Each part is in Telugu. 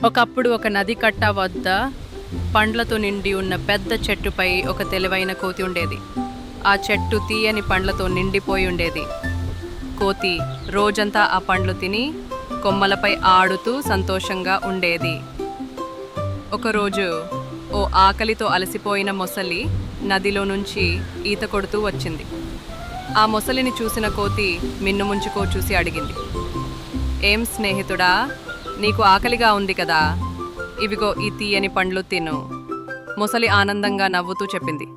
ఒకప్పుడు ఒక నది కట్ట వద్ద పండ్లతో నిండి ఉన్న పెద్ద చెట్టుపై ఒక తెలివైన కోతి ఉండేది. ఆ చెట్టు తీయని పండ్లతో నిండిపోయి ఉండేది. కోతి రోజంతా ఆ పండ్లు తిని కొమ్మలపై ఆడుతూ సంతోషంగా ఉండేది. ఒకరోజు ఓ ఆకలితో అలసిపోయిన మొసలి నదిలో నుంచి ఈత కొడుతూ వచ్చింది. ఆ మొసలిని చూసిన కోతి మిన్నుముంచుకో చూసి అడిగింది, "ఏం స్నేహితుడా, నీకు ఆకలిగా ఉంది కదా, ఇవిగో ఈ తీయని పండ్లు తిను." మొసలి ఆనందంగా నవ్వుతూ చెప్పింది,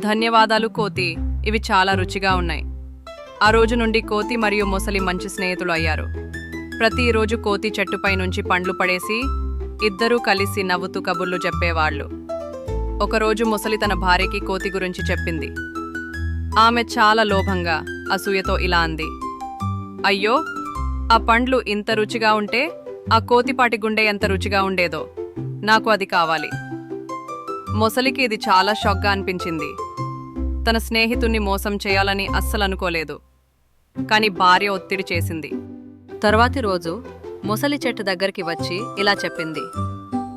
"ధన్యవాదాలు కోతి, ఇవి చాలా రుచిగా ఉన్నాయి." ఆ రోజు నుండి కోతి మరియు మొసలి మంచి స్నేహితులు అయ్యారు. ప్రతిరోజు కోతి చెట్టుపై నుంచి పండ్లు పడేసి ఇద్దరూ కలిసి నవ్వుతూ కబుర్లు చెప్పేవాళ్ళు. ఒకరోజు మొసలి తన భార్యకి కోతి గురించి చెప్పింది. ఆమె చాలా లోభంగా అసూయతో ఇలా అంది, "అయ్యో, ఆ పండ్లు ఇంత రుచిగా ఉంటే ఆ కోతిపాటి గుండె ఎంత రుచిగా ఉండేదో, నాకు అది కావాలి." మొసలికి ఇది చాలా షాక్గా అనిపించింది. తన స్నేహితుణ్ణి మోసం చేయాలని అస్సలు అనుకోలేదు. కానీ భార్య ఒత్తిడి చేసింది. తర్వాతి రోజు మొసలి చెట్టు దగ్గరికి వచ్చి ఇలా చెప్పింది,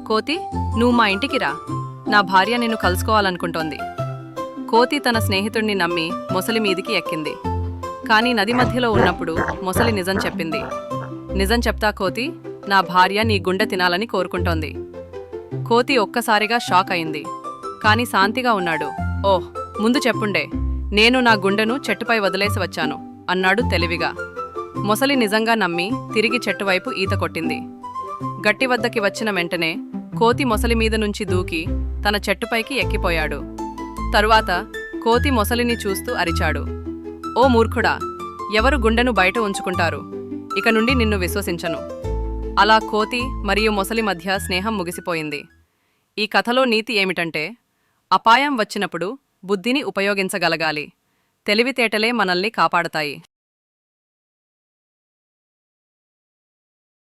"కోతి, నువ్వు మా ఇంటికి రా, నా భార్య నిన్ను కలుసుకోవాలనుకుంటోంది." కోతి తన స్నేహితుణ్ణి నమ్మి మొసలి మీదికి ఎక్కింది. కానీ నది మధ్యలో ఉన్నప్పుడు మొసలి నిజం చెప్పింది. "నిజం చెప్తా కోతి, నా భార్య నీ గుండె తినాలని కోరుకుంటోంది." కోతి ఒక్కసారిగా షాక్ అయింది. కానీ శాంతిగా ఉన్నాడు. "ఓహ్, ముందు చెప్పుండే, నేను నా గుండెను చెట్టుపై వదిలేసి వచ్చాను" అన్నాడు తెలివిగా. మొసలి నిజంగా నమ్మి తిరిగి చెట్టువైపు ఈత కొట్టింది. గట్టి వద్దకి వచ్చిన వెంటనే కోతి మొసలి మీద నుంచి దూకి తన చెట్టుపైకి ఎక్కిపోయాడు. తరువాత కోతి మొసలిని చూస్తూ అరిచాడు, "ఓ మూర్ఖుడా, ఎవరు గుండెను బయట ఉంచుకుంటారు? ఇక నుండి నిన్ను విశ్వసించను." అలా కోతి మరియు మొసలి మధ్య స్నేహం ముగిసిపోయింది. ఈ కథలో నీతి ఏమిటంటే, అపాయం వచ్చినప్పుడు బుద్ధిని ఉపయోగించగలగాలి. తెలివితేటలే మనల్ని కాపాడతాయి.